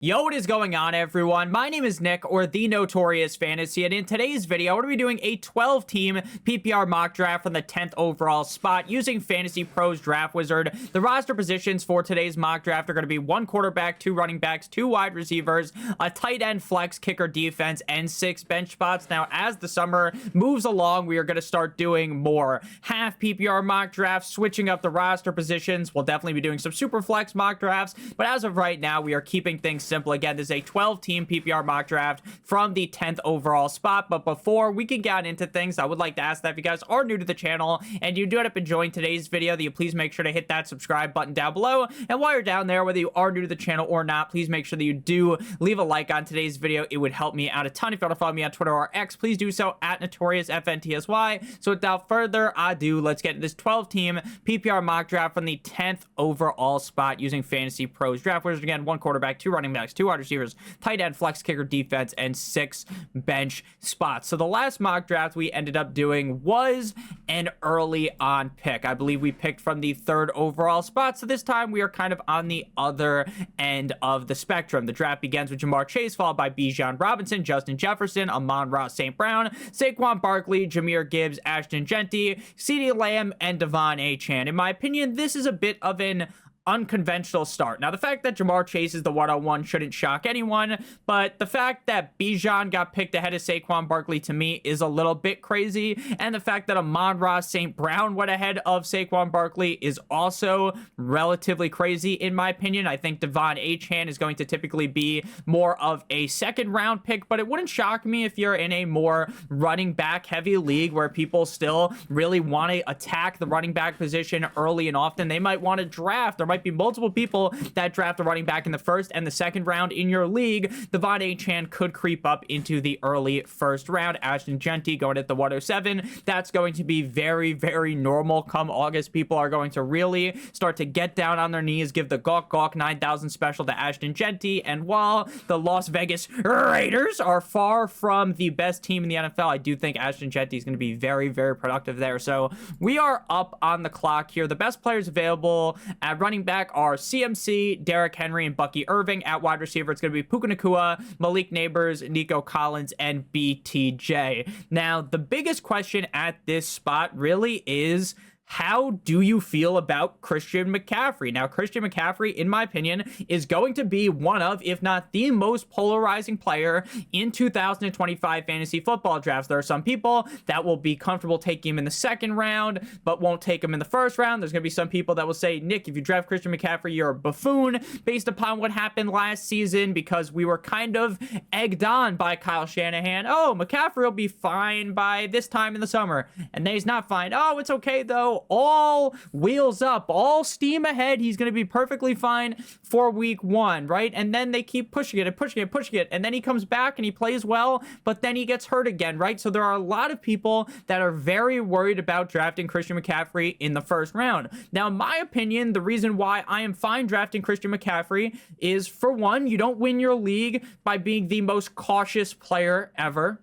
Yo, what is going on, everyone? My name is Nick, or the Notorious Fantasy, and in today's video, we're going to be doing a 12-team PPR mock draft from the 10th overall spot using FantasyPros Draft Wizard. The roster positions for today's mock draft are going to be 1 quarterback, 2 running backs, 2 wide receivers, a tight end, flex, kicker, defense, and 6 bench spots. Now, as the summer moves along, we are going to start doing more half PPR mock drafts, switching up the roster positions. We'll definitely be doing some super flex mock drafts, but as of right now, we are keeping things simple. Again, this is a 12-team PPR mock draft from the 10th overall spot. But before we can get into things, I would like to ask that if you guys are new to the channel and you do end up enjoying today's video, that you please make sure to hit that subscribe button down below. And while you're down there, whether you are new to the channel or not, please make sure that you do leave a like on today's video. It would help me out a ton. If you want to follow me on Twitter or X, please do so at NotoriousFantasy. So without further ado, let's get this 12-team PPR mock draft from the 10th overall spot using FantasyPros Draft Wizard. Again, 1 quarterback, 2 running backs, 2 wide receivers, tight end, flex, kicker, defense, and 6 bench spots. So the last mock draft we ended up doing was an early on pick. I believe we picked from the 3rd overall spot. So this time we are kind of on the other end of the spectrum. The draft begins with Jamar Chase, followed by Bijan Robinson, Justin Jefferson, Amon-Ra St. Brown, Saquon Barkley, Jahmyr Gibbs, Ashton Genty, CeeDee Lamb, and Devon Achane. In my opinion, this is a bit of an unconventional start. Now, the fact that Jamar Chase is the 101 shouldn't shock anyone, but the fact that Bijan got picked ahead of Saquon Barkley to me is a little bit crazy, and the fact that Amon-Ra St. Brown went ahead of Saquon Barkley is also relatively crazy in my opinion. I think Devon Achane is going to typically be more of a 2nd round pick, but it wouldn't shock me if you're in a more running back heavy league where people still really want to attack the running back position early and often. They might want to draft. There might be multiple people that draft a running back in the 1st and the 2nd round in your league. Devon Achane could creep up into the early 1st round. Ashton Genty going at the 107. That's going to be very, very normal come August. People are going to really start to get down on their knees, give the Gawk Gawk 9000 special to Ashton Genty. And while the Las Vegas Raiders are far from the best team in the NFL, I do think Ashton Genty is going to be very, very productive there. So we are up on the clock here. The best players available at running back are CMC, Derrick Henry, and Bucky Irving. At wide receiver, it's going to be Puka Nacua, Malik Neighbors, Nico Collins, and bdge. Now, the biggest question at this spot really is, how do you feel about Christian McCaffrey? Now, Christian McCaffrey, in my opinion, is going to be one of, if not the most polarizing player in 2025 fantasy football drafts. There are some people that will be comfortable taking him in the 2nd round, but won't take him in the 1st round. There's going to be some people that will say, Nick, if you draft Christian McCaffrey, you're a buffoon, based upon what happened last season, because we were kind of egged on by Kyle Shanahan. Oh, McCaffrey will be fine by this time in the summer. And then he's not fine. Oh, it's okay, though. All wheels up, all steam ahead. He's going to be perfectly fine for week 1, right? And then they keep pushing it and pushing it, pushing it. And then he comes back and he plays well, but then he gets hurt again, right? So there are a lot of people that are very worried about drafting Christian McCaffrey in the 1st round. Now, in my opinion, the reason why I am fine drafting Christian McCaffrey is, for one, you don't win your league by being the most cautious player ever.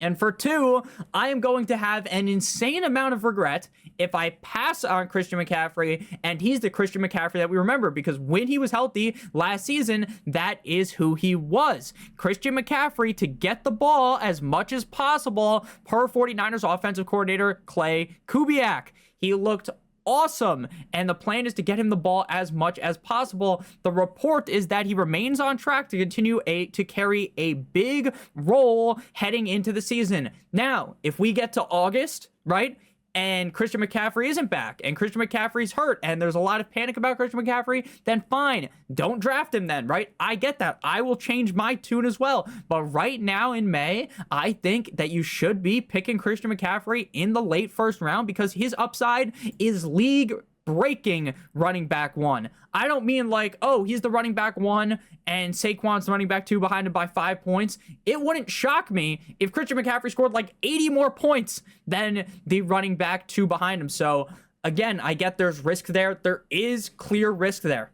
And for 2, I am going to have an insane amount of regret if I pass on Christian McCaffrey and he's the Christian McCaffrey that we remember, because when he was healthy last season, that is who he was. Christian McCaffrey, to get the ball as much as possible, per 49ers offensive coordinator Clay Kubiak. He looked awesome, and the plan is to get him the ball as much as possible. The report is that he remains on track to continue to carry a big role heading into the season. Now, if we get to August, right, and Christian McCaffrey isn't back, and Christian McCaffrey's hurt, and there's a lot of panic about Christian McCaffrey, then fine, don't draft him then, right? I get that. I will change my tune as well. But right now in May, I think that you should be picking Christian McCaffrey in the late 1st round, because his upside is league-breaking running back 1. I don't mean like, oh, he's the running back 1 and Saquon's the running back 2 behind him by 5 points. It wouldn't shock me if Christian McCaffrey scored like 80 more points than the running back 2 behind him. So again, I get there's risk there. There is clear risk there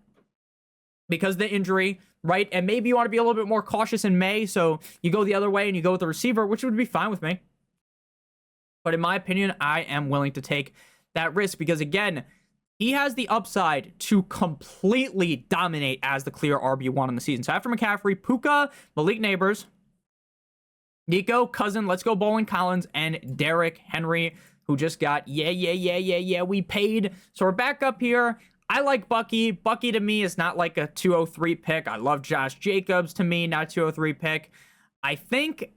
because of the injury, right? And maybe you want to be a little bit more cautious in May, so you go the other way and you go with the receiver, which would be fine with me. But in my opinion, I am willing to take that risk because, again, he has the upside to completely dominate as the clear RB1 in the season. So after McCaffrey, Puka, Malik Neighbors, Nico, Cousin, Let's Go Bowling Collins, and Derrick Henry, who just got, we paid. So we're back up here. I like Bucky. Bucky to me is not like a 203 pick. I love Josh Jacobs to me, not a 203 pick. I think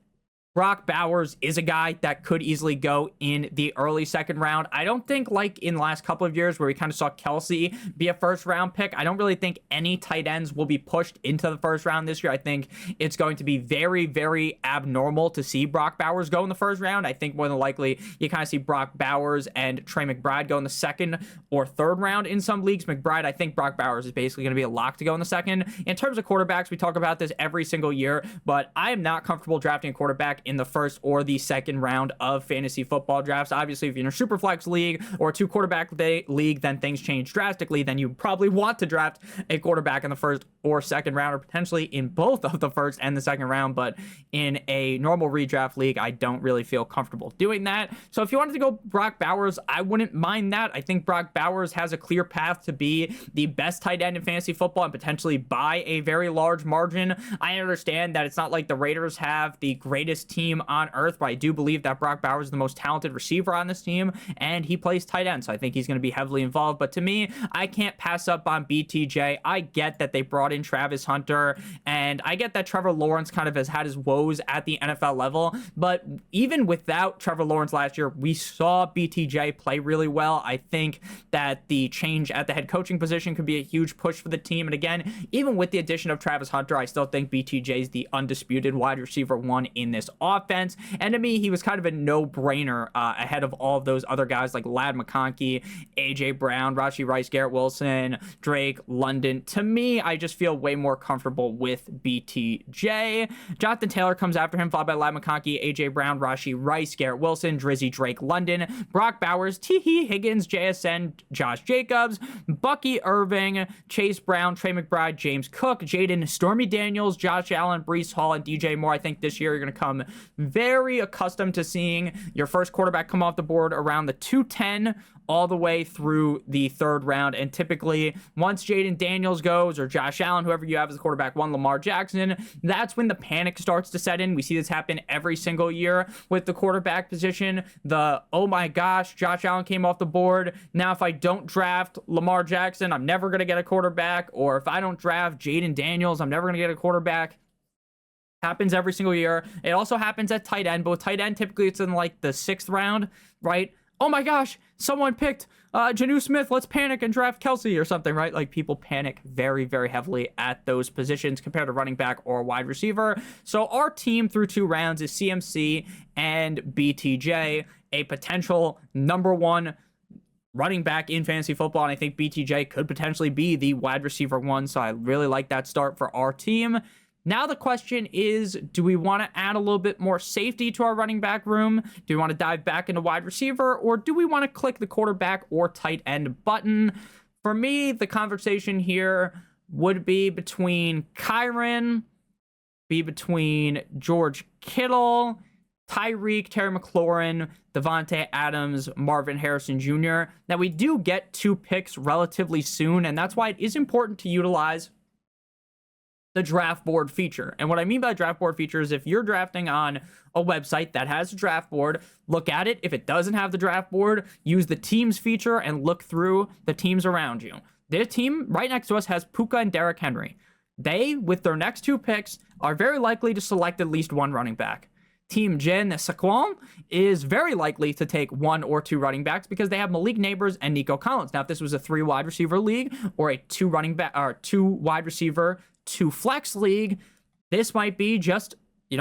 Brock Bowers is a guy that could easily go in the early second round. I don't think like in the last couple of years where we kind of saw Kelsey be a first round pick, I don't really think any tight ends will be pushed into the first round this year. I think it's going to be very, very abnormal to see Brock Bowers go in the first round. I think more than likely you kind of see Brock Bowers and Trey McBride go in the second or third round in some leagues. McBride, I think Brock Bowers is basically going to be a lock to go in the second. In terms of quarterbacks, we talk about this every single year, but I am not comfortable drafting a quarterback in the first or the second round of fantasy football drafts. Obviously, if you're in a super flex league or a 2-quarterback league, then things change drastically. Then you probably want to draft a quarterback in the first or second round, or potentially in both of the first and the second round. But in a normal redraft league, I don't really feel comfortable doing that. So if you wanted to go Brock Bowers, I wouldn't mind that. I think Brock Bowers has a clear path to be the best tight end in fantasy football and potentially by a very large margin. I understand that it's not like the Raiders have the greatest team on earth, but I do believe that Brock Bowers is the most talented receiver on this team, and he plays tight end, so I think he's going to be heavily involved. But to me, I can't pass up on BTJ. I get that they brought in Travis Hunter, and I get that Trevor Lawrence kind of has had his woes at the NFL level, but even without Trevor Lawrence last year, we saw BTJ play really well. I think that the change at the head coaching position could be a huge push for the team, and again, even with the addition of Travis Hunter, I still think BTJ is the undisputed wide receiver one in this offense. And to me, he was kind of a no-brainer ahead of all of those other guys like Ladd McConkey, AJ Brown, Rashee Rice, Garrett Wilson, Drake London. To me, I just feel way more comfortable with BTJ. Jonathan Taylor comes after him, followed by Ladd McConkey, AJ Brown, Rashee Rice, Garrett Wilson, Drizzy, Drake London, Brock Bowers, T.H. Higgins, JSN, Josh Jacobs, Bucky Irving, Chase Brown, Trey McBride, James Cook, Jaden, Stormy Daniels, Josh Allen, Breece Hall, and DJ Moore. I think this year you're going to come very accustomed to seeing your first quarterback come off the board around the 210 all the way through the third round. And typically, once Jaden Daniels goes, or Josh Allen, whoever you have as a quarterback, one, Lamar Jackson, that's when the panic starts to set in. We see this happen every single year with the quarterback position. Oh my gosh, Josh Allen came off the board. Now, if I don't draft Lamar Jackson, I'm never going to get a quarterback. Or if I don't draft Jaden Daniels, I'm never going to get a quarterback. Happens every single year. It also happens at tight end, but with tight end, typically it's in like the 6th round, right? Oh my gosh, someone picked Jonnu Smith. Let's panic and draft Kelsey or something, right? Like people panic very, very heavily at those positions compared to running back or wide receiver. So our team through 2 rounds is CMC and BTJ, a potential number 1 running back in fantasy football. And I think BTJ could potentially be the wide receiver 1. So I really like that start for our team. Now the question is, do we want to add a little bit more safety to our running back room? Do we want to dive back into wide receiver? Or do we want to click the quarterback or tight end button? For me, the conversation here would be between Kyron, between George Kittle, Tyreek, Terry McLaurin, Devontae Adams, Marvin Harrison Jr. Now we do get 2 picks relatively soon, and that's why it is important to utilize the draft board feature. And what I mean by draft board feature is if you're drafting on a website that has a draft board, look at it. If it doesn't have the draft board, use the teams feature and look through the teams around you. Their team right next to us has Puka and Derrick Henry. They, with their next 2 picks, are very likely to select at least 1 running back. Team Jen Saquon is very likely to take 1 or 2 running backs because they have Malik Neighbors and Nico Collins. Now, if this was a 3 wide receiver league or a 2 wide receiver, 2 flex league, this might be just,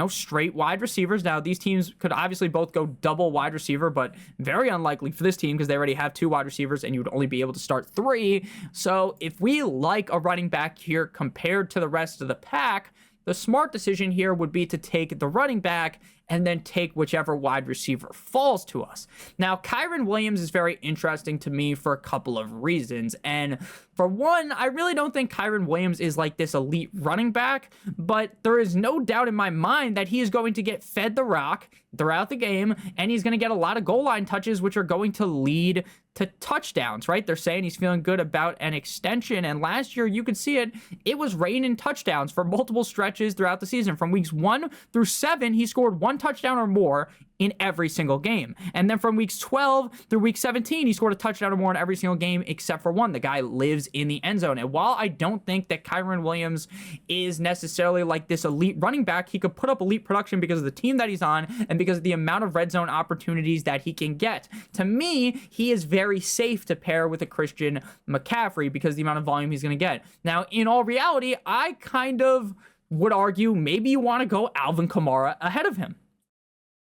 straight wide receivers. Now, these teams could obviously both go double wide receiver, but very unlikely for this team because they already have 2 wide receivers and you would only be able to start 3. So if we like a running back here compared to the rest of the pack, the smart decision here would be to take the running back and then take whichever wide receiver falls to us. Now, Kyren Williams is very interesting to me for a couple of reasons. And for one, I really don't think Kyren Williams is like this elite running back, but there is no doubt in my mind that he is going to get fed the rock throughout the game, and he's going to get a lot of goal line touches, which are going to lead to touchdowns, right? They're saying he's feeling good about an extension, and last year, you could see it, it was raining touchdowns for multiple stretches throughout the season. From weeks 1 through 7, he scored 1 touchdown or more in every single game. And then from weeks 12 through week 17, he scored a touchdown or more in every single game except for one. The guy lives in the end zone. And while I don't think that Kyren Williams is necessarily like this elite running back, he could put up elite production because of the team that he's on and because of the amount of red zone opportunities that he can get. To me, he is very safe to pair with a Christian McCaffrey because of the amount of volume he's going to get. Now, in all reality, I kind of would argue maybe you want to go Alvin Kamara ahead of him.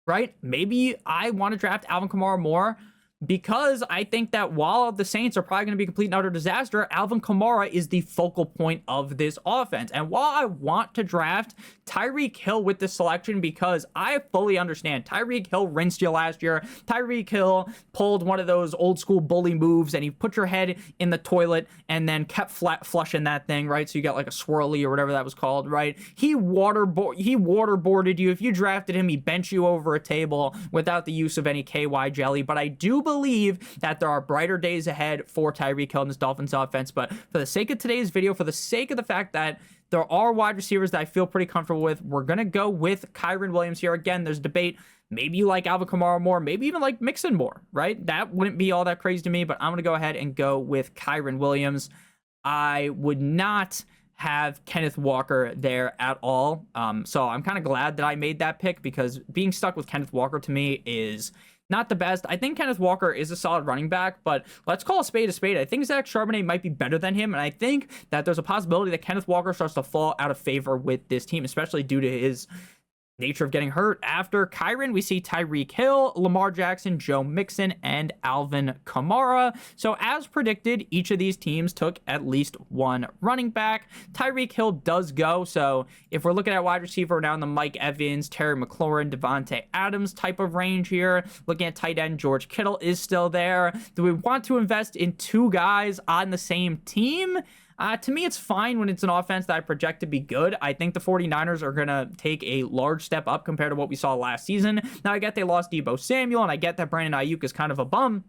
Right? Maybe I want to draft Alvin Kamara more because I think that while the Saints are probably going to be a complete and utter disaster, Alvin Kamara is the focal point of this offense. And while I want to draft Tyreek Hill with this selection because I fully understand Tyreek Hill rinsed you last year. Tyreek Hill pulled one of those old school bully moves and he put your head in the toilet and then kept flushing that thing, right? So you got like a swirly or whatever that was called, right? He waterboarded you. If you drafted him, he bent you over a table without the use of any KY jelly. But I do believe that there are brighter days ahead for Tyreek Hill in this Dolphins offense. But for the sake of today's video, for the sake of the fact that there are wide receivers that I feel pretty comfortable with, we're going to go with Kyren Williams here. Again, there's debate. Maybe you like Alvin Kamara more, maybe even like Mixon more, right? That wouldn't be all that crazy to me, but I'm going to go ahead and go with Kyren Williams. I would not have Kenneth Walker there at all. So I'm kind of glad that I made that pick because being stuck with Kenneth Walker to me is not the best. I think Kenneth Walker is a solid running back, but let's call a spade a spade. I think Zach Charbonnet might be better than him, and I think that there's a possibility that Kenneth Walker starts to fall out of favor with this team, especially due to his nature of getting hurt. After Kyren, we see Tyreek Hill, Lamar Jackson, Joe Mixon, and Alvin Kamara. So as predicted, each of these teams took at least one running back. Tyreek Hill does go. So if we're looking at wide receiver now in the Mike Evans, Terry McLaurin, Devontae Adams type of range here, looking at tight end, George Kittle is still there. Do we want to invest in two guys on the same team? To me, it's fine when it's an offense that I project to be good. I think the 49ers are going to take a large step up compared to what we saw last season. Now, I get they lost Deebo Samuel, and I get that Brandon Ayuk is kind of a bum,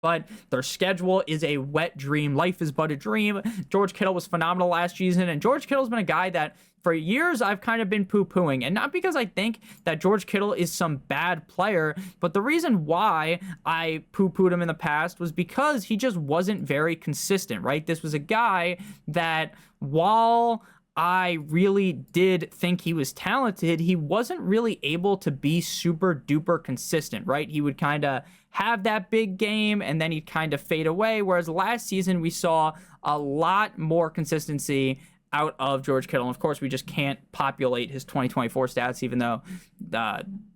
but their schedule is a wet dream. Life is but a dream. George Kittle was phenomenal last season, and George Kittle's been a guy that for years I've kind of been poo-pooing, and not because I think that George Kittle is some bad player, but the reason why I poo-pooed him in the past was because he just wasn't very consistent, right? This was a guy that while I really did think he was talented, he wasn't really able to be super duper consistent, right? He would kind of have that big game and then he'd kind of fade away. Whereas last season we saw a lot more consistency out of George Kittle. And of course, we just can't populate his 2024 stats, even though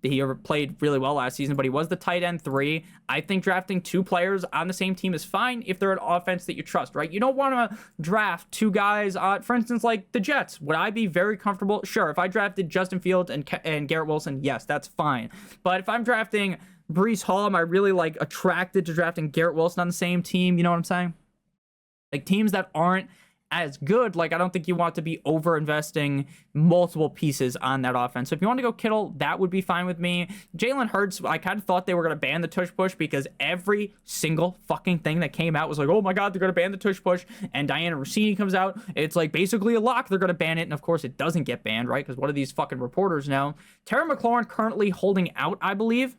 he played really well last season, but he was the tight end 3. I think drafting 2 players on the same team is fine if they're an offense that you trust, right? You don't want to draft 2 guys, for instance, like the Jets. Would I be very comfortable? Sure. If I drafted Justin Fields and Garrett Wilson, yes, that's fine. But if I'm drafting Breece Hall, am I really like attracted to drafting Garrett Wilson on the same team? You know what I'm saying? Like teams that aren't as good, like I don't think you want to be over investing multiple pieces on that offense. So if you want to go Kittle, that would be fine with me. Jalen Hurts, I kind of thought they were going to ban the tush push because every single fucking thing that came out was like, oh my god, they're going to ban the tush push. And Diana Rossini comes out, it's like basically a lock, they're going to ban it. And of course it doesn't get banned, right? Because what do these fucking reporters know? Terry McLaurin currently holding out, I believe,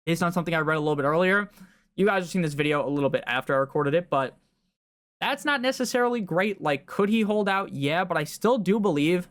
based on something I read a little bit earlier. You guys have seen this video a little bit after I recorded it, but that's not necessarily great. Like, could he hold out? Yeah, but I still do believe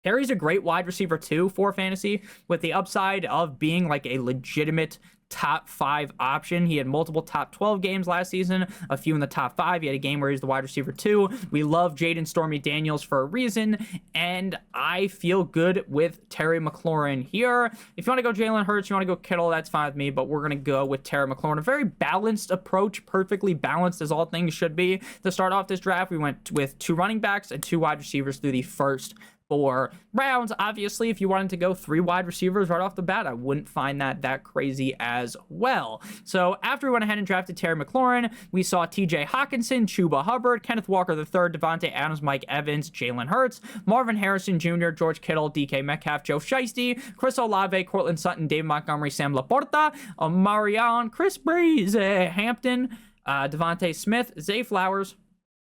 Terry's a great wide receiver too for fantasy, with the upside of being like a legitimate top 5 option. He had multiple top 12 games last season, a few in the top 5. He had a game where he's the wide receiver 2. We love Jaden Stormy Daniels for a reason, and I feel good with Terry McLaurin here. If you want to go Jalen Hurts, you want to go Kittle, that's fine with me, but we're going to go with Terry McLaurin. A very balanced approach, perfectly balanced as all things should be. To start off this draft, we went with 2 running backs and 2 wide receivers through the first 4 rounds. Obviously, if you wanted to go 3 wide receivers right off the bat, I wouldn't find that crazy as well. So after we went ahead and drafted Terry McLaurin, we saw TJ Hawkinson, Chuba Hubbard, Kenneth Walker III, Devontae Adams, Mike Evans, Jalen Hurts, Marvin Harrison Jr., George Kittle, DK Metcalf, Joe Shiesty, Chris Olave, Cortland Sutton, Dave Montgomery, Sam Laporta, Marion, Chris Breeze, Hampton, Devontae Smith, Zay Flowers,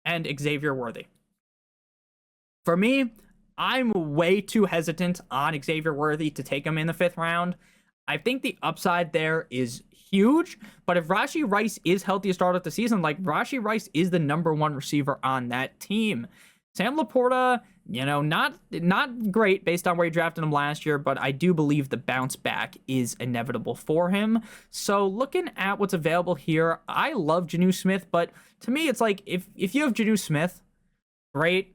and Xavier Worthy. For me, I'm way too hesitant on Xavier Worthy to take him in the 5th round. I think the upside there is huge, but if Rashee Rice is healthy to start off the season, like Rashee Rice is the #1 receiver on that team. Sam Laporta, not great based on where you drafted him last year, but I do believe the bounce back is inevitable for him. So looking at what's available here, I love Jonnu Smith, but to me, it's like if you have Jonnu Smith, great.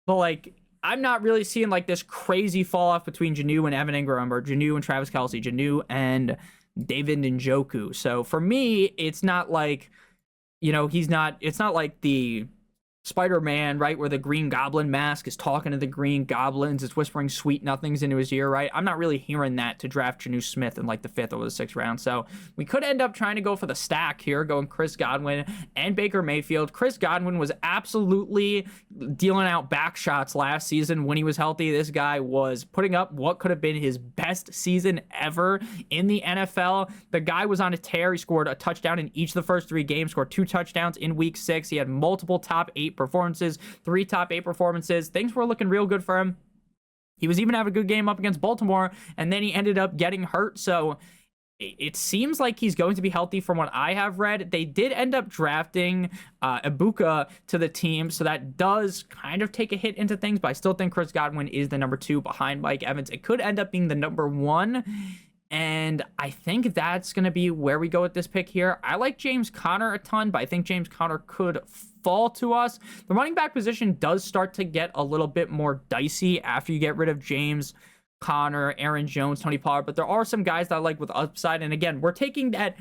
But like, I'm not really seeing like this crazy fall off between Jonnu and Evan Ingram, or Jonnu and Travis Kelce, Jonnu and David Njoku. So for me, it's not like, it's not like the Spider-Man, right, where the Green Goblin mask is talking to the Green Goblins, it's whispering sweet nothings into his ear, right? I'm not really hearing that to draft Jonnu Smith in like the 5th or the 6th round. So we could end up trying to go for the stack here, going Chris Godwin and Baker Mayfield. Chris Godwin was absolutely dealing out back shots last season when he was healthy. This guy was putting up what could have been his best season ever in the NFL. The guy was on a tear. He scored a touchdown in each of the first 3 games, scored 2 touchdowns in week 6. He had multiple top 8 performances, 3 top 8 performances. Things were looking real good for him. He was even having a good game up against Baltimore, and then he ended up getting hurt. So it seems like he's going to be healthy from what I have read. They did end up drafting Ibuka to the team, so that does kind of take a hit into things, but I still think Chris Godwin is the #2 behind Mike Evans. It could end up being the #1. And I think that's going to be where we go with this pick here. I like James Conner a ton, but I think James Conner could fall to us. The running back position does start to get a little bit more dicey after you get rid of James Conner, Aaron Jones, Tony Pollard, but there are some guys that I like with upside. And again, we're taking that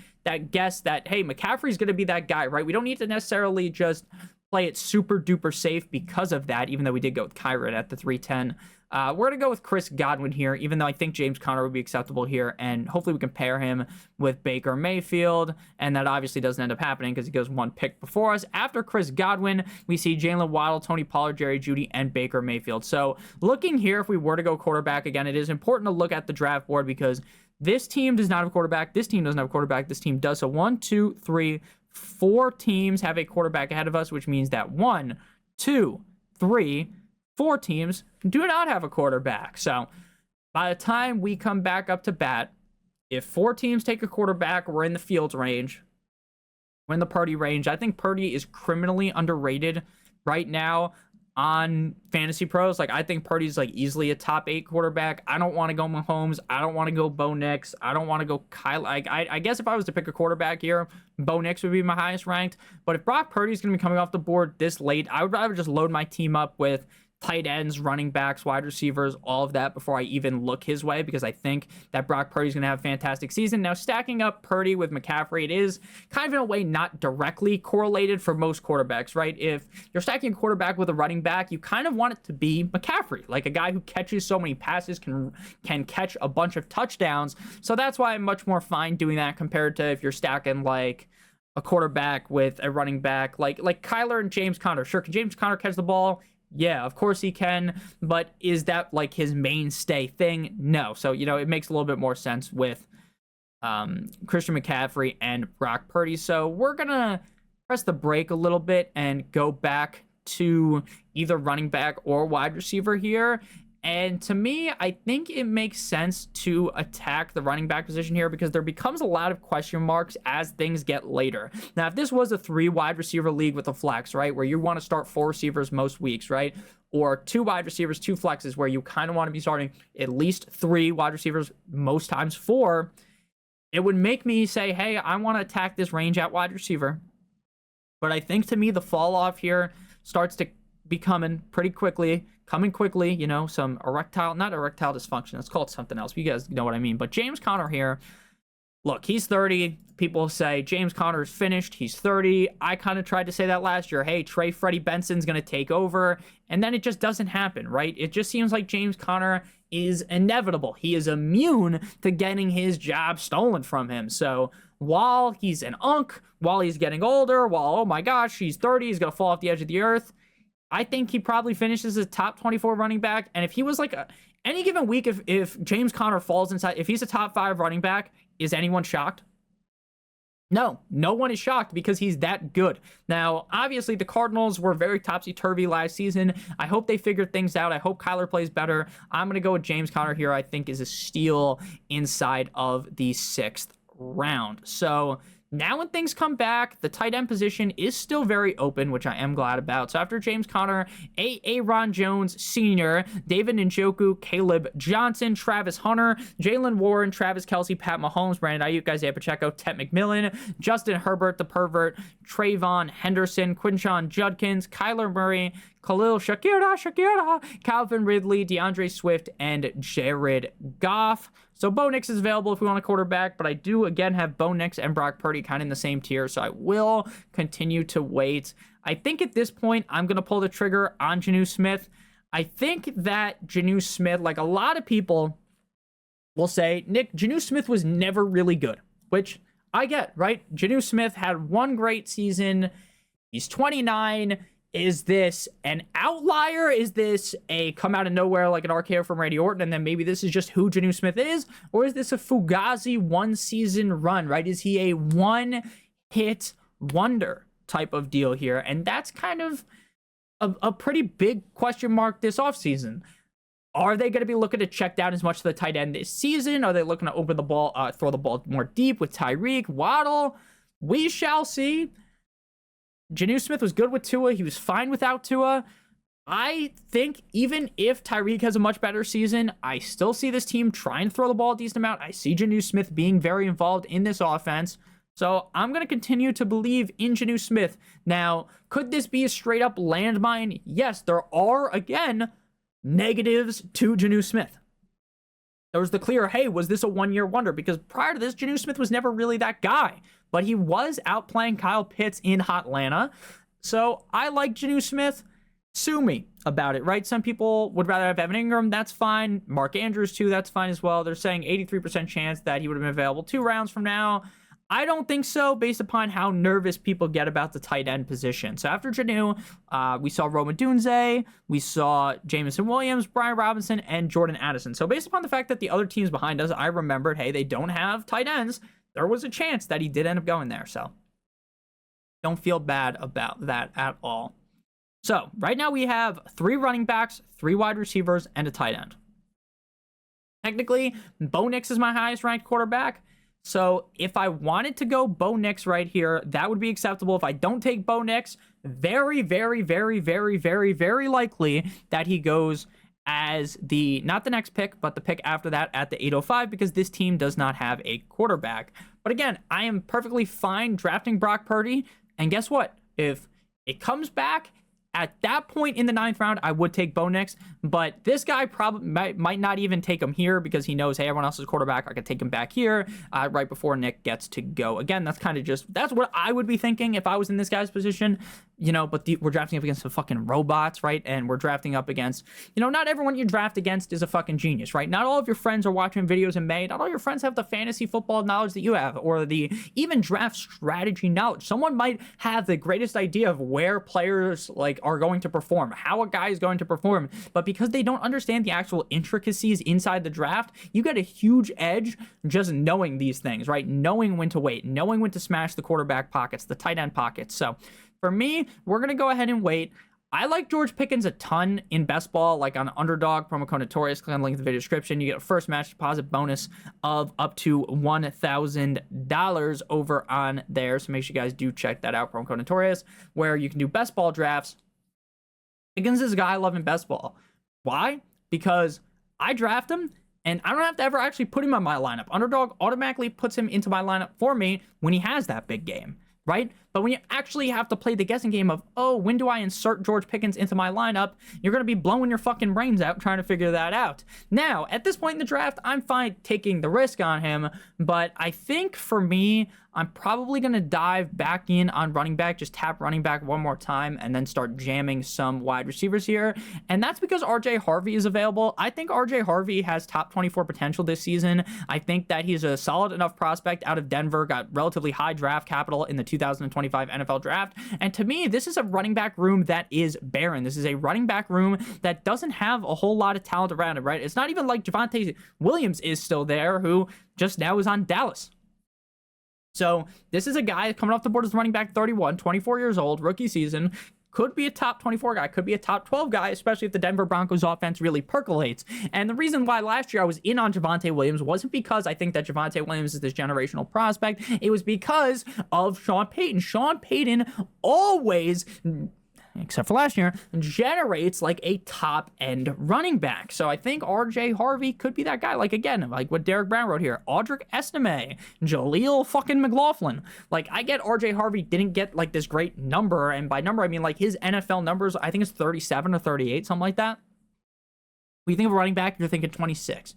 guess that, hey, McCaffrey's going to be that guy, right? We don't need to necessarily just play it super duper safe because of that, even though we did go with Kyron at the 310. We're going to go with Chris Godwin here, even though I think James Conner would be acceptable here, and hopefully we can pair him with Baker Mayfield, and that obviously doesn't end up happening because he goes 1 pick before us. After Chris Godwin, we see Jalen Waddle, Tony Pollard, Jerry Jeudy, and Baker Mayfield. So looking here, if we were to go quarterback, again, it is important to look at the draft board because this team does not have a quarterback, this team doesn't have a quarterback, this team does. So 1, 2, 3, 4 teams have a quarterback ahead of us, which means that 1, 2, 3, 4 teams do not have a quarterback. So by the time we come back up to bat, if 4 teams take a quarterback, we're in the Fields range. We're in the Purdy range. I think Purdy is criminally underrated right now on Fantasy Pros. Like, I think Purdy's like easily a top 8 quarterback. I don't want to go Mahomes. I don't want to go Bo Nix. I don't want to go Kyle. I guess if I was to pick a quarterback here, Bo Nix would be my highest ranked. But if Brock Purdy's going to be coming off the board this late, I would rather just load my team up with tight ends, running backs, wide receivers, all of that before I even look his way, because I think that Brock Purdy's going to have a fantastic season. Now, stacking up Purdy with McCaffrey, it is kind of in a way not directly correlated for most quarterbacks, right? If you're stacking a quarterback with a running back, you kind of want it to be McCaffrey, like a guy who catches so many passes, can catch a bunch of touchdowns. So that's why I'm much more fine doing that compared to if you're stacking like a quarterback with a running back, like Kyler and James Conner. Sure, can James Conner catch the ball? Yeah, of course he can, but is that like his mainstay thing? No. So, it makes a little bit more sense with Christian McCaffrey and Brock Purdy. So we're going to press the brake a little bit and go back to either running back or wide receiver here. And to me, I think it makes sense to attack the running back position here because there becomes a lot of question marks as things get later. Now, if this was a 3 wide receiver league with a flex, right, where you want to start 4 receivers most weeks, right, or 2 wide receivers, 2 flexes, where you kind of want to be starting at least 3 wide receivers, most times 4, it would make me say, hey, I want to attack this range at wide receiver. But I think to me, the fall off here starts to be coming quickly, some not erectile dysfunction. Let's call it something else. You guys know what I mean. But James Conner here, look, he's 30. People say James Conner is finished. He's 30. I kind of tried to say that last year. Hey, Freddie Benson's going to take over. And then it just doesn't happen, right? It just seems like James Conner is inevitable. He is immune to getting his job stolen from him. So while he's an while he's getting older, while, oh my gosh, he's 30, he's going to fall off the edge of the earth, I think he probably finishes as top 24 running back. And if he was like any given week, if James Conner falls inside, if he's a top 5 running back, is anyone shocked? No one is shocked because he's that good. Now, obviously, the Cardinals were very topsy-turvy last season. I hope they figured things out. I hope Kyler plays better. I'm going to go with James Conner here. I think is a steal inside of the 6th round. So now when things come back, the tight end position is still very open, which I am glad about. So after James Conner, Aaron Jones Sr., David Njoku, Caleb Johnson, Travis Hunter, Jalen Warren, Travis Kelce, Pat Mahomes, Brandon Ayuk, Isaiah Pacheco, Ted McMillan, Justin Herbert, the pervert, Trayvon Henderson, Quinshon Judkins, Kyler Murray, Khalil Shakira, Calvin Ridley, DeAndre Swift, and Jared Goff. So Bo Nix is available if we want a quarterback, but I do, again, have Bo Nix and Brock Purdy kind of in the same tier, so I will continue to wait. I think at this point, I'm going to pull the trigger on Jonnu Smith. I think that Jonnu Smith, like a lot of people will say, Nick, Jonnu Smith was never really good, which I get, right? Jonnu Smith had one great season. He's 29. Is this an outlier? Is this a come out of nowhere like an RKO from Randy Orton, and then maybe this is just who Jonnu Smith is? Or is this a Fugazi one-season run, right? Is he a one-hit wonder type of deal here? And that's kind of a pretty big question mark this offseason. Are they going to be looking to check down as much of the tight end this season? Are they looking to open the ball, throw the ball more deep with Tyreek, Waddle? We shall see. Jonnu Smith was good with Tua. He was fine without Tua. I think even if Tyreek has a much better season, I still see this team trying to throw the ball a decent amount. I see Jonnu Smith being very involved in this offense. So I'm going to continue to believe in Jonnu Smith. Now, could this be a straight up landmine? Yes, there are, again, negatives to Jonnu Smith. There was the clear, hey, was this a one-year wonder? Because prior to this, Jonnu Smith was never really that guy. But he was outplaying Kyle Pitts in Hotlanta. So I like Jonnu Smith. Sue me about it, right? Some people would rather have Evan Ingram. That's fine. Mark Andrews, too. That's fine as well. They're saying 83% chance that he would have been available 2 rounds from now. I don't think so, based upon how nervous people get about the tight end position. So after Jonnu, we saw Roma Dunze, we saw Jameson Williams, Brian Robinson, and Jordan Addison. So based upon the fact that the other teams behind us, I remembered, hey, they don't have tight ends. There was a chance that he did end up going there. So don't feel bad about that at all. So right now we have 3 running backs, 3 wide receivers, and a tight end. Technically, Bo Nix is my highest ranked quarterback. So if I wanted to go Bo Nix right here, that would be acceptable. If I don't take Bo Nix, very, very, very, very, very, very likely that he goes as not the next pick, but the pick after that at the 805, because this team does not have a quarterback. But again, I am perfectly fine drafting Brock Purdy. And guess what? If it comes back at that point in the 9th round, I would take Bo Nix, but this guy probably might not even take him here because he knows, hey, everyone else is quarterback. I could take him back here right before Nick gets to go. Again, that's kind of that's what I would be thinking if I was in this guy's position, but we're drafting up against some fucking robots, right? And we're drafting up against, not everyone you draft against is a fucking genius, right? Not all of your friends are watching videos in May. Not all your friends have the fantasy football knowledge that you have, or the even draft strategy knowledge. Someone might have the greatest idea of where players are going to perform, how a guy is going to perform, but because they don't understand the actual intricacies inside the draft, you get a huge edge just knowing these things, right? Knowing when to wait, knowing when to smash the quarterback pockets, the tight end pockets. So for me, we're going to go ahead and wait. I like George Pickens a ton in best ball, like on Underdog, promo code Notorious, click on the link in the video description. You get a first match deposit bonus of up to $1,000 over on there. So make sure you guys do check that out, promo code Notorious, where you can do best ball drafts. Pickens is a guy I love in best ball. Why? Because I draft him, and I don't have to ever actually put him on my lineup. Underdog automatically puts him into my lineup for me when he has that big game, right? But when you actually have to play the guessing game of, oh, when do I insert George Pickens into my lineup, you're going to be blowing your fucking brains out trying to figure that out. Now, at this point in the draft, I'm fine taking the risk on him, but I think for me, I'm probably going to dive back in on running back, just tap running back one more time, and then start jamming some wide receivers here. And that's because RJ Harvey is available. I think RJ Harvey has top 24 potential this season. I think that he's a solid enough prospect out of Denver, got relatively high draft capital in the 2025 NFL draft. And to me, this is a running back room that is barren. This is a running back room that doesn't have a whole lot of talent around it, right? It's not even like Javonte Williams is still there, who just now is on Dallas. So this is a guy coming off the board as running back 31, 24 years old, rookie season. Could be a top 24 guy, could be a top 12 guy, especially if the Denver Broncos offense really percolates. And the reason why last year I was in on Javonte Williams wasn't because I think that Javonte Williams is this generational prospect. It was because of Sean Payton. Sean Payton always, except for last year, generates like a top-end running back. So I think RJ Harvey could be that guy. Like, again, like what Derek Brown wrote here, Audric Estime, Jaleel fucking McLaughlin. Like, I get RJ Harvey didn't get like this great number, and by number, I mean like his NFL numbers, I think it's 37 or 38, something like that. When you think of a running back, you're thinking 26.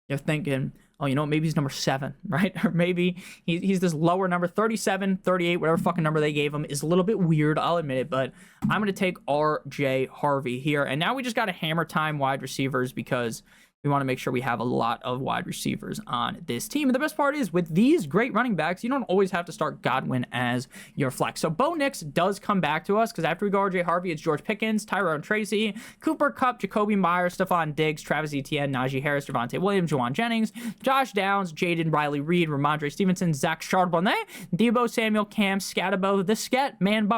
You're thinking, oh, you know, maybe he's number 7, right? Or maybe he's this lower number, 37, 38, whatever fucking number they gave him is a little bit weird, I'll admit it, but I'm going to take RJ Harvey here. And now we just got to hammer time wide receivers because we want to make sure we have a lot of wide receivers on this team. And the best part is, with these great running backs, you don't always have to start Godwin as your flex. So Bo Nix does come back to us, because after we go RJ Harvey, it's George Pickens, Tyrone Tracy, Cooper Kupp, Jacoby Myers, Stephon Diggs, Travis Etienne, Najee Harris, Javonte Williams, Juwan Jennings, Josh Downs, Jaden Riley Reed, Ramondre Stevenson, Zach Charbonnet, Deebo Samuel, Cam Scatabo, The Sket, Man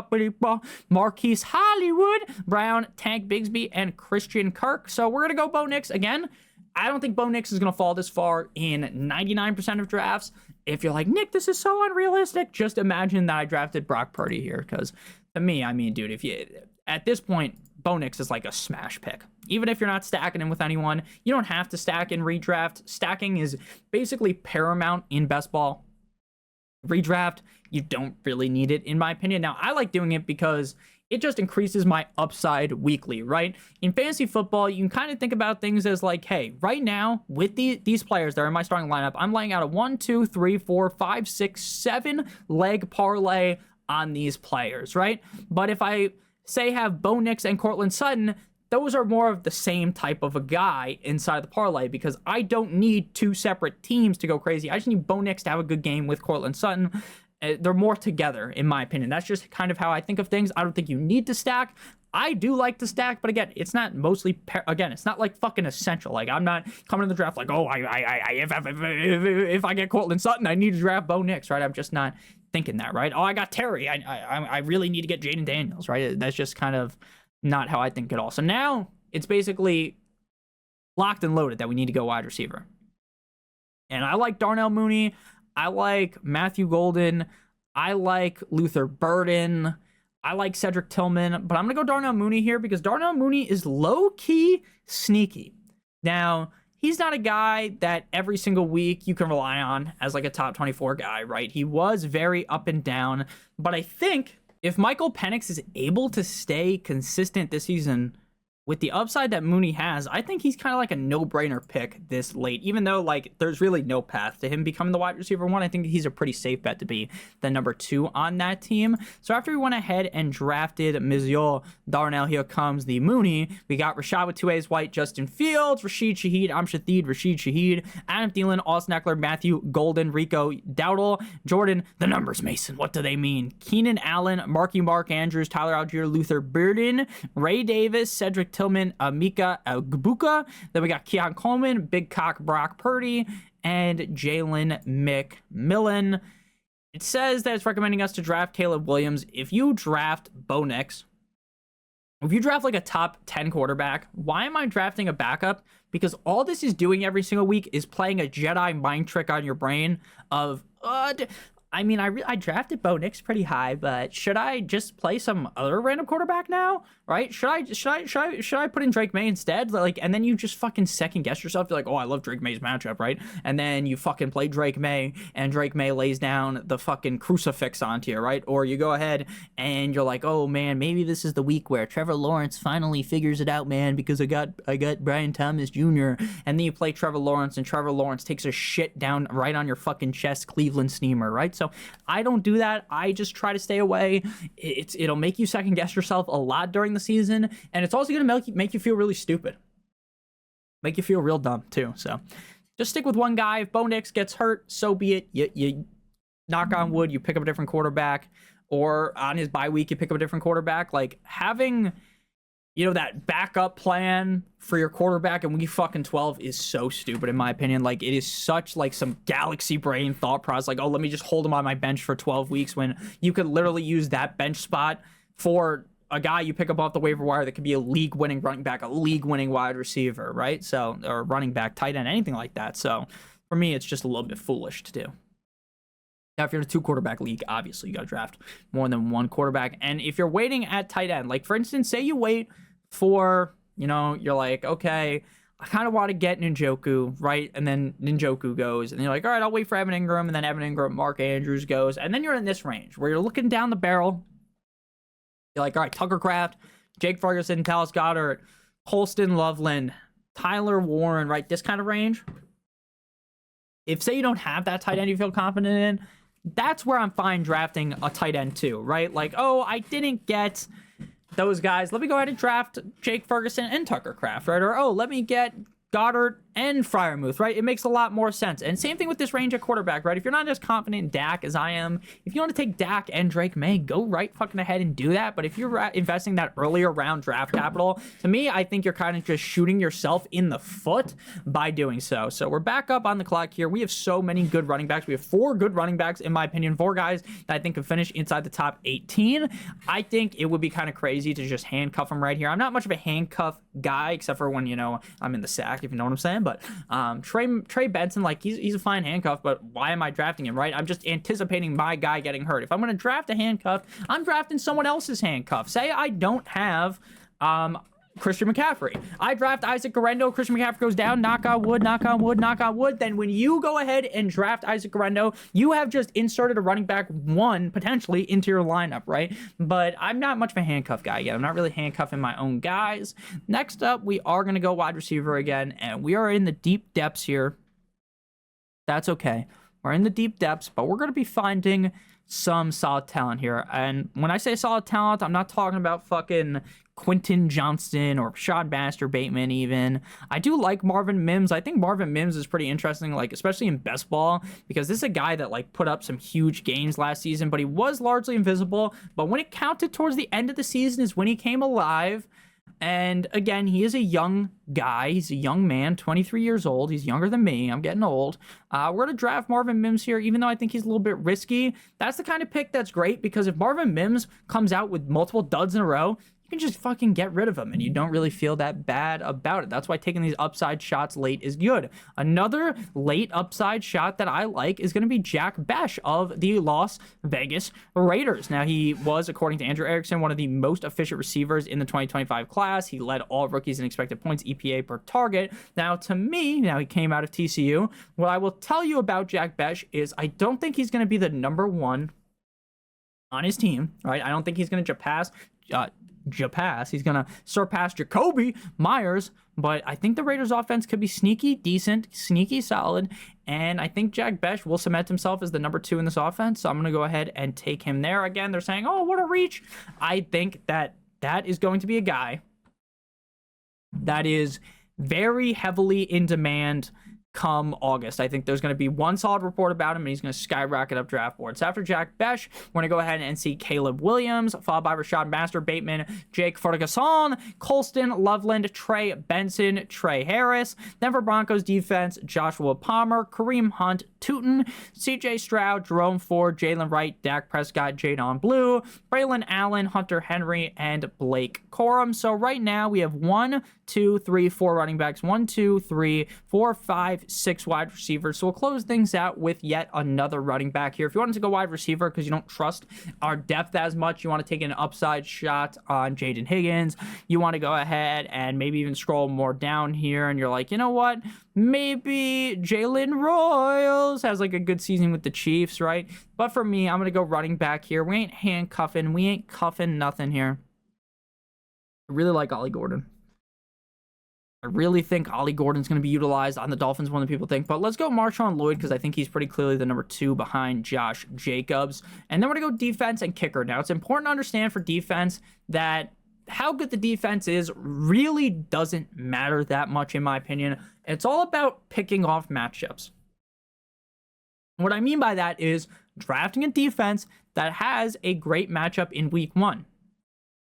Marquise Hollywood, Brown, Tank Bigsby, and Christian Kirk. So we're going to go Bo Nix again. I don't think Bo Nix is going to fall this far in 99% of drafts. If you're like, Nick, this is so unrealistic, just imagine that I drafted Brock Purdy here. Because to me, I mean, dude, if you at this point, Bo Nix is like a smash pick. Even if you're not stacking him with anyone, you don't have to stack in redraft. Stacking is basically paramount in best ball. Redraft, you don't really need it, in my opinion. Now, I like doing it because it just increases my upside weekly, right? In fantasy football, you can kind of think about things as like, hey, right now, with these players that are in my starting lineup, I'm laying out a 1, 2, 3, 4, 5, 6, 7 leg parlay on these players, right? But if I, say, have Bo Nix and Courtland Sutton, those are more of the same type of a guy inside the parlay, because I don't need 2 separate teams to go crazy. I just need Bo Nix to have a good game with Courtland Sutton. They're more together, in my opinion. That's just kind of how I think of things. I don't think you need to stack. I do like to stack, but again, it's not mostly, again, it's not like fucking essential. Like, I'm not coming to the draft like, oh, if I get Courtland Sutton, I need to draft Bo Nix, right? I'm just not thinking that, right? Oh, I got Terry. I really need to get Jaden Daniels, right? That's just kind of not how I think at all. So now it's basically locked and loaded that we need to go wide receiver. And I like Darnell Mooney. I like Matthew Golden. I like Luther Burden. I like Cedric Tillman. But I'm going to go Darnell Mooney here because Darnell Mooney is low-key sneaky. Now, he's not a guy that every single week you can rely on as like a top 24 guy, right? He was very up and down. But I think if Michael Penix is able to stay consistent this season with the upside that Mooney has, I think he's kind of like a no-brainer pick this late, even though like there's really no path to him becoming the wide receiver 1. I think he's a pretty safe bet to be the number 2 on that team. So after we went ahead and drafted Monsieur Darnell, here comes the Mooney. We got Rashad with 2 A's White, Justin Fields, Rashid Shaheed, Rashid Shaheed, Adam Thielen, Austin Eckler, Matthew Golden, Rico Dowdle, Jordan, the numbers, Mason, what do they mean? Keenan Allen, Mark Andrews, Tyler Algier, Luther Burden, Ray Davis, Cedric Tillman, Mika Gbuka. Then we got Keon Coleman, Big Cock Brock Purdy, and Jalen McMillan. It says that it's recommending us to draft Caleb Williams. If you draft Bo Nix, if you draft like a top 10 quarterback, why am I drafting a backup? Because all this is doing every single week is playing a Jedi mind trick on your brain of, I mean, I drafted Bo Nix pretty high, but should I just play some other random quarterback now? Right? Should I put in Drake May instead? Like, and then you just fucking second guess yourself. You're like, oh, I love Drake May's matchup, right? And then you fucking play Drake May, and Drake May lays down the fucking crucifix onto you, right? Or you go ahead and you're like, oh man, maybe this is the week where Trevor Lawrence finally figures it out, man, because I got Brian Thomas Jr. And then you play Trevor Lawrence, and Trevor Lawrence takes a shit down right on your fucking chest, Cleveland steamer, right? So I don't do that. I just try to stay away. It'll make you second guess yourself a lot during the season, and it's also gonna make you feel really stupid, make you feel real dumb too. So just stick with one guy. If Bo Nix gets hurt, so be it. You knock on wood, you pick up a different quarterback, or on his bye week you pick up a different quarterback. Like, having, you know, that backup plan for your quarterback in week fucking 12 is so stupid, in my opinion. Like, it is such, like, some galaxy brain thought process. Like, oh, let me just hold him on my bench for 12 weeks, when you could literally use that bench spot for a guy you pick up off the waiver wire that could be a league-winning running back, a league-winning wide receiver, right? So, or running back, tight end, anything like that. So, for me, it's just a little bit foolish to do. Now, if you're in a 2-quarterback league, obviously you got to draft more than one quarterback. And if you're waiting at tight end, like, for instance, say you wait for, you know, you're like, okay, I kind of want to get Njoku, right? And then Njoku goes, and you're like, all right, I'll wait for Evan Ingram, and then Evan Ingram, Mark Andrews goes, and then you're in this range where you're looking down the barrel. You're like, all right, Tucker Kraft, Jake Ferguson, Dallas Goedert, Holston Loveland, Tyler Warren, right? This kind of range. If, say, you don't have that tight end you feel confident in, that's where I'm fine drafting a tight end too, right? Like, oh, I didn't get those guys. Let me go ahead and draft Jake Ferguson and Tucker Kraft, right? Or, oh, let me get Goddard and Freiermuth, right? It makes a lot more sense. And same thing with this range at quarterback, right? If you're not as confident in Dak as I am, if you want to take Dak and Drake May, go right fucking ahead and do that. But if you're investing that earlier round draft capital, to me, I think you're kind of just shooting yourself in the foot by doing so. So we're back up on the clock here. We have so many good running backs. We have 4 good running backs, in my opinion, 4 guys that I think could finish inside the top 18. I think it would be kind of crazy to just handcuff them right here. I'm not much of a handcuff guy, except for when, you know, I'm in the sack, if you know what I'm saying. But Trey Benson, like, he's a fine handcuff, but why am I drafting him, right? I'm just anticipating my guy getting hurt. If I'm going to draft a handcuff, I'm drafting someone else's handcuff. Say I don't have Christian McCaffrey. I draft Isaac Guerendo. Christian McCaffrey goes down. Knock on wood, knock on wood, knock on wood. Then when you go ahead and draft Isaac Guerendo, you have just inserted a running back 1 potentially into your lineup, right? But I'm not much of a handcuff guy yet. I'm not really handcuffing my own guys. Next up, we are going to go wide receiver again, and we are in the deep depths here. That's okay. We're in the deep depths, but we're going to be finding some solid talent here. And when I say solid talent, I'm not talking about fucking Quentin Johnston or Rashad Baxter Bateman even. I do like Marvin Mims. I think Marvin Mims is pretty interesting, like, especially in best ball, because this is a guy that, like, put up some huge games last season, but he was largely invisible. But when it counted towards the end of the season is when he came alive. And again, he is a young guy. He's a young man, 23 years old. He's younger than me. I'm getting old. We're going to draft Marvin Mims here, even though I think he's a little bit risky. That's the kind of pick that's great, because if Marvin Mims comes out with multiple duds in a row, you can just fucking get rid of him, and you don't really feel that bad about it. That's why taking these upside shots late is good. Another late upside shot that I like is going to be Jack Bech of the Las Vegas Raiders. Now, he was, according to Andrew Erickson, one of the most efficient receivers in the 2025 class. He led all rookies in expected points, EPA per target. Now, to me, he came out of TCU. What I will tell you about Jack Bech is I don't think he's going to be the number 1 on his team, right? I don't think he's going to he's going to surpass Jacoby Myers, but I think the Raiders offense could be sneaky decent, sneaky solid, and I think Jack Bech will cement himself as the number 2 in this offense, so I'm going to go ahead and take him there. Again, they're saying, oh, what a reach. I think that is going to be a guy that is very heavily in demand come August. I think there's going to be one solid report about him, and he's going to skyrocket up draft boards. So after Jack Bech, we're going to go ahead and see Caleb Williams, followed by Rashad Baxter Bateman, Jake Ferguson, Colston Loveland, Trey Benson, Trey Harris, Denver Broncos defense, Joshua Palmer, Kareem Hunt, Tootin, CJ Stroud, Jerome Ford, Jalen Wright, Dak Prescott, Jadon Blue, Braylon Allen, Hunter Henry, and Blake Corum. So right now we have 1, 2, 3, 4 running backs, 1, 2, 3, 4, 5, 6 wide receivers. So we'll close things out with yet another running back here. If you wanted to go wide receiver because you don't trust our depth as much, you want to take an upside shot on Jaden Higgins, you want to go ahead and maybe even scroll more down here, and you're like, you know what? Maybe Jalen Royals has like a good season with the Chiefs, right? But for me, I'm going to go running back here. We ain't handcuffing. We ain't cuffing nothing here. I really like Ollie Gordon. I really think Ollie Gordon's going to be utilized on the Dolphins more than people think. But let's go Marshawn Lloyd because I think he's pretty clearly the number 2 behind Josh Jacobs. And then we're going to go defense and kicker. Now, it's important to understand for defense that how good the defense is really doesn't matter that much, in my opinion. It's all about picking off matchups. What I mean by that is drafting a defense that has a great matchup in week 1.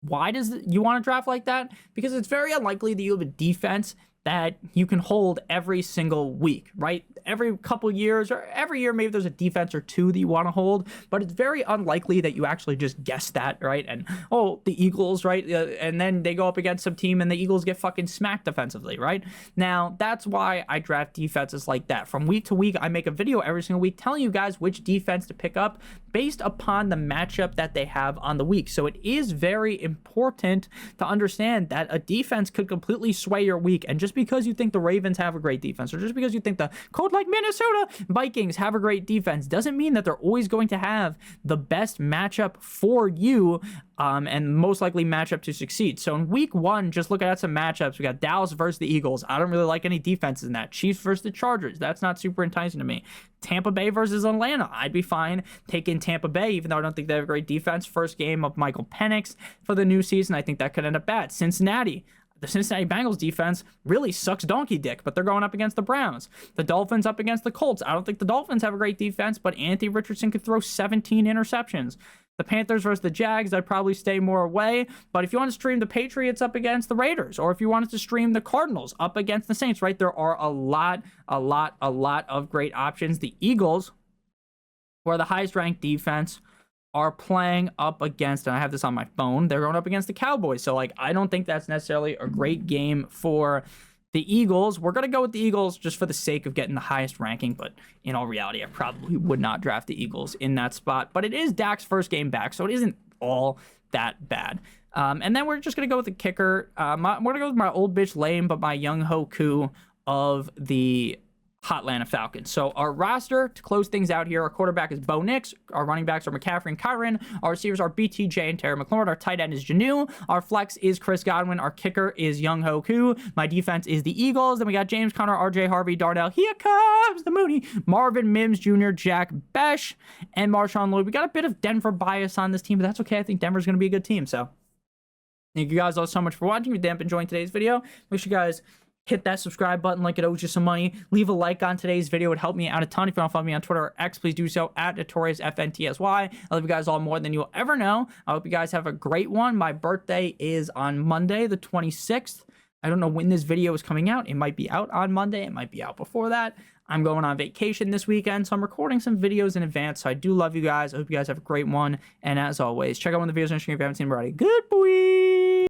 Why does you want to draft like that? Because it's very unlikely that you have a defense that you can hold every single week, right? Every couple years or every year, maybe there's a defense or 2 that you want to hold, but it's very unlikely that you actually just guess that, right? And, oh, the Eagles, right? And then they go up against some team and the Eagles get fucking smacked defensively, right? Now, that's why I draft defenses like that. From week to week, I make a video every single week telling you guys which defense to pick up based upon the matchup that they have on the week. So it is very important to understand that a defense could completely sway your week. And just because you think the Ravens have a great defense, or just because you think the cold like Minnesota Vikings have a great defense, doesn't mean that they're always going to have the best matchup for you and most likely matchup to succeed. So in week 1, just look at some matchups. We got Dallas versus the Eagles. I don't really like any defenses in that. Chiefs versus the Chargers. That's not super enticing to me. Tampa Bay versus Atlanta. I'd be fine taking Tampa Bay, even though I don't think they have a great defense. First game of Michael Penix for the new season. I think that could end up bad. Cincinnati. The Cincinnati Bengals defense really sucks donkey dick, but they're going up against the Browns. The Dolphins up against the Colts. I don't think the Dolphins have a great defense, but Anthony Richardson could throw 17 interceptions. The Panthers versus the Jags, I'd probably stay more away. But if you want to stream the Patriots up against the Raiders, or if you wanted to stream the Cardinals up against the Saints, right? There are a lot of great options. The Eagles, who are the highest ranked defense, are playing up against, and I have this on my phone, they're going up against the Cowboys. So, like, I don't think that's necessarily a great game for the Eagles. We're going to go with the Eagles just for the sake of getting the highest ranking, but in all reality, I probably would not draft the Eagles in that spot. But it is Dak's first game back, so it isn't all that bad. And then we're just going to go with the kicker. I'm going to go with my old bitch lame, but my young Hoku of the Hotlanta Falcons. So our roster, to close things out here, our quarterback is Bo Nix, our running backs are McCaffrey and Kyron, our receivers are BTJ and Terry McLaurin, our tight end is Janu, our flex is Chris Godwin, our kicker is Young Hoku, my defense is the Eagles, then we got James Conner, RJ Harvey, Darnell, here comes the Mooney, Marvin Mims Jr., Jack Besh, and Marshawn Lloyd. We got a bit of Denver bias on this team, but that's okay. I think Denver's going to be a good team. So thank you guys all so much for watching. If you enjoyed today's video, make sure you guys hit that subscribe button like it owes you some money. Leave a like on today's video. It would help me out a ton. If you want to follow me on Twitter or X, please do so at NotoriousFantasy. I love you guys all more than you'll ever know. I hope you guys have a great one. My birthday is on Monday, the 26th. I don't know when this video is coming out. It might be out on Monday. It might be out before that. I'm going on vacation this weekend, so I'm recording some videos in advance. So I do love you guys. I hope you guys have a great one. And as always, check out one of the videos on the screen if you haven't seen them already. Good boy.